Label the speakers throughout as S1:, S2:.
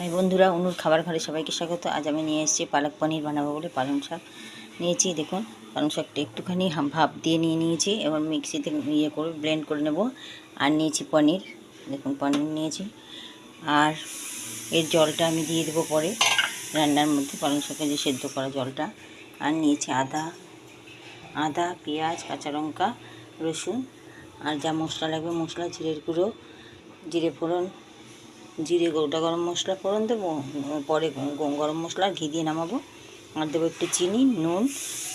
S1: High বন্ধুরা, অনুর খাবার ঘরে সবাইকে স্বাগত। আজ আমি নিয়ে এসেছি পালক পনির বানাবো বলে পালং শাক নিয়েছি। দেখুন, পালং শাকটা একটুখানি ভাপ দিয়ে নিয়েছি। এবার মিক্সিতে করে ব্লেন্ড করে নেব। আর নিয়েছি পনির, দেখুন পনির নিয়েছি। আর এর জলটা আমি দিয়ে দেবো পরে রান্নার মধ্যে, পালং শাকে যে সেদ্ধ করা জলটা। আর নিয়েছি আদা, পেঁয়াজ, কাঁচা লঙ্কা, রসুন। আর যা মশলা লাগবে মশলা, জিরের গুঁড়ো, জিরে ফোড়ন, জিরে গোটা গরম মশলা ফোড়ন দেবো, পরে গরম মশলা ঘি দিয়ে নামাবো। আর দেবো একটু চিনি, নুন,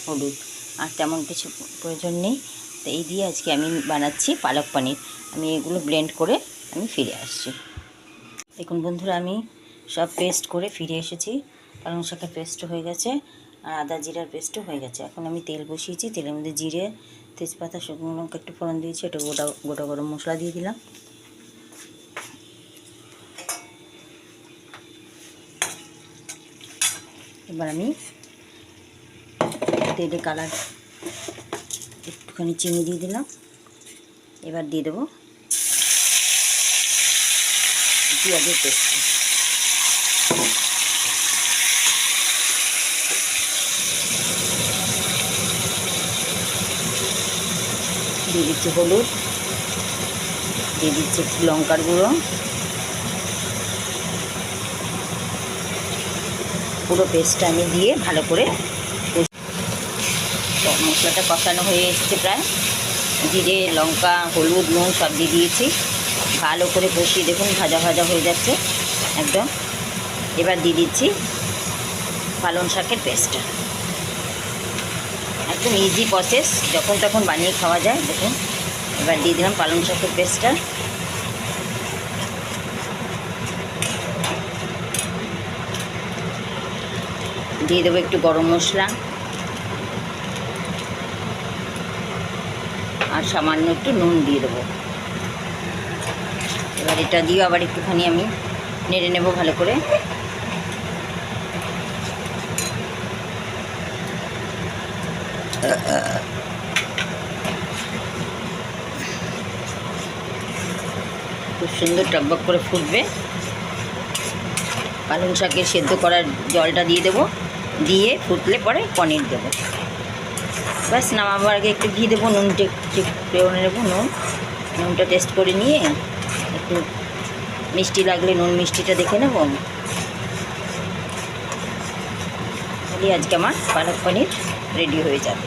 S1: হলুদ। আর তেমন কিছু প্রয়োজন নেই। তো এই দিয়ে আজকে আমি বানাচ্ছি পালক পনির। আমি এগুলো ব্লেন্ড করে আমি ফিরে আসছি। দেখুন বন্ধুরা, আমি সব পেস্ট করে ফিরে এসেছি। পালং শাকের পেস্টও হয়ে গেছে, আর আদা জিরার পেস্টও হয়ে গেছে। এখন আমি তেল বসিয়েছি, তেলের মধ্যে জিরে, তেজপাতা, শুকনো লঙ্কা একটু ফোড়ন দিয়েছি। একটু গোটা গরম মশলা দিয়ে দিলাম। এবার আমি তেলে কালার একটুখানি চিনি দিয়ে দিলাম। এবার দিয়ে দেবো পেঁয়াজের পেস্ট, দিয়ে দিচ্ছি হলুদ, দিয়ে দিচ্ছি লঙ্কার গুঁড়ো। পুরো পেস্টটা আমি দিয়ে ভালো করে মশলাটা কষানো হয়ে এসছে প্রায়। জিরে, লঙ্কা, হলুদ, নুন সব দিয়ে দিয়েছি। ভালো করে কষিয়ে দেখুন ভাজা ভাজা হয়ে যাচ্ছে একদম। এবার দিয়ে দিচ্ছি পালং শাকের পেস্টটা। একদম ইজি প্রসেস, যখন তখন বানিয়ে খাওয়া যায়। দেখুন, এবার দিয়ে দিলাম পালং শাকের পেস্টটা। দিয়ে দেবো একটু গরম মশলা, আর সামান্য একটু নুন দিয়ে দেবো। এবার এটা দিয়ে আবার একটুখানি আমি নেড়ে নেব ভালো করে। খুব সুন্দর টকবক করে ফুটবে। পালং শাকের সেদ্ধ করার জলটা দিয়ে দেবো, দিয়ে ফুটলে পরে পনির দেবো। ব্যাস, নামাবার আগে একটু ঘি দেবো, নুনটা একটু নেবো। নুনটা টেস্ট করে নিয়ে একটু মিষ্টি লাগলে নুন মিষ্টিটা দেখে নেব। তাহলে আজকে আমার পালক পনির রেডি হয়ে যাবে।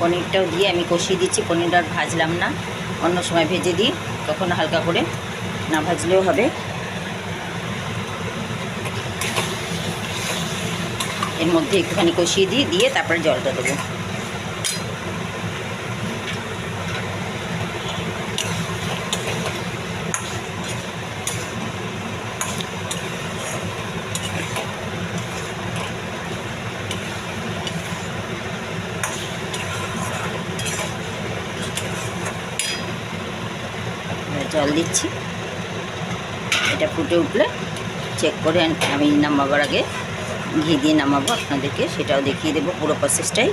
S1: পনিরটাও দিয়ে আমি কষিয়ে দিচ্ছি। পনিরটা আর ভাজলাম না, অন্য সময় ভেজে দিই, তখন হালকা করে, না ভাজলেও হবে। এর মধ্যে একটুখানি কষিয়ে দিয়ে তারপরে জলটা দেবো। জল দিচ্ছি, এটা ফুটে উঠলে চেক করে আমি নামাবার আগে ঘি দিয়ে নামাবো, আপনাদেরকে সেটাও দেখিয়ে দেবো পুরো প্রসেসটাই।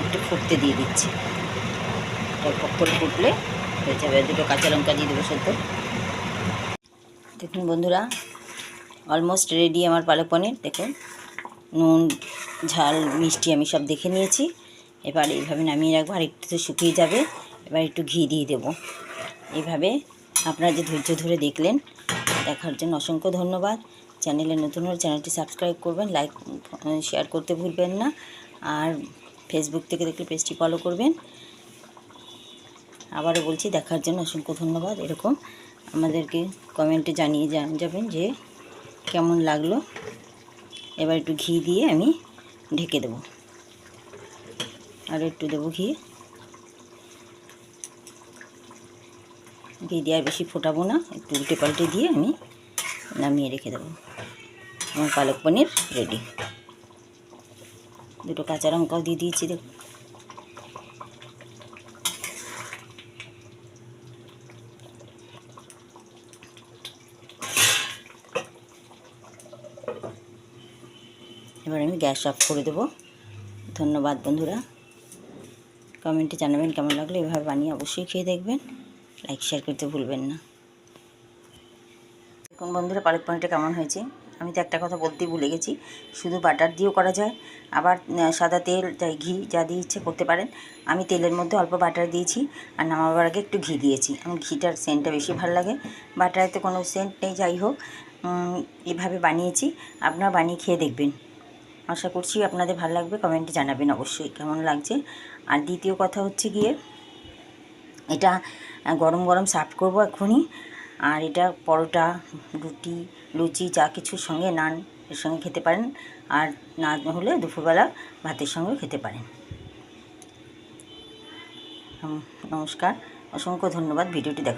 S1: একটু ফুটতে দিয়ে দিচ্ছি, টক করে ফুটলে হয়ে যাবে। দুটো কাঁচা লঙ্কা দিয়ে দেবো সেদ্ধ। দেখুন বন্ধুরা, অলমোস্ট রেডি আমার পালক পনির। দেখুন, নুন, ঝাল, মিষ্টি আমি সব দেখে নিয়েছি। এবার এইভাবে নামিয়ে রাখবো, আর একটু তো শুকিয়ে যাবে। এবার একটু ঘি দিয়ে দেবো। এইভাবে আপনারা যে ধৈর্য ধরে দেখলেন, দেখার জন্য অসংখ্য ধন্যবাদ। চ্যানেলে নতুন হলে চ্যানেলটি সাবস্ক্রাইব করবেন, লাইক শেয়ার করতে ভুলবেন না। আর ফেসবুক থেকে দেখলে পেজটি ফলো করবেন। আবারও বলছি, দেখার জন্য অসংখ্য ধন্যবাদ। এরকম আমাদেরকে কমেন্টে জানিয়ে যাবেন যে কেমন লাগলো। এবার একটু ঘি দিয়ে আমি ঢেকে দেবো, আর একটু দেবো ঘি দিয়ে আর বেশি ফোটাবো না। একটু উল্টে পাল্টে দিয়ে আমি নামিয়ে রেখে দেবো। আমার পালক পনির রেডি। দুটো কাঁচা লঙ্কাও দিয়ে দিয়েছি। দেখুন, এবার আমি গ্যাস অফ করে দেবো। ধন্যবাদ বন্ধুরা, কমেন্টে জানাবেন কেমন লাগলো। এভাবে বানিয়ে অবশ্যই খেয়ে দেখবেন, লাইক শেয়ার করতে ভুলবেন না। দেখুন বন্ধুরা, পালক পনিরটা কেমন হয়েছে। আমি তো একটা কথা বলতেই ভুলে গেছি, শুধু বাটার দিয়েও করা যায়, আবার সাদা তেল তাই ঘি যা দিয়ে ইচ্ছে করতে পারেন। আমি তেলের মধ্যে অল্প বাটার দিয়েছি আর নামাবার আগে একটু ঘি দিয়েছি। আমি ঘিটার সেন্টটা বেশি ভালো লাগে, বাটারে তো কোনো সেন্ট নেই। যাই হোক, এভাবে বানিয়েছি, আপনারা বানিয়ে খেয়ে দেখবেন। আশা করছি আপনাদের ভালো লাগবে, কমেন্টে জানাবেন অবশ্যই কেমন লাগছে। আর দ্বিতীয় কথা হচ্ছে গিয়ে, এটা গরম গরম সার্ভ করবো এক্ষুনি। আর এটা পরোটা, রুটি, লুচি যা কিছুর সঙ্গে, নান এর সঙ্গে খেতে পারেন। আর না হলে দুপুরবেলা ভাতের সঙ্গেও খেতে পারেন। নমস্কার, অসংখ্য ধন্যবাদ ভিডিওটি দেখার।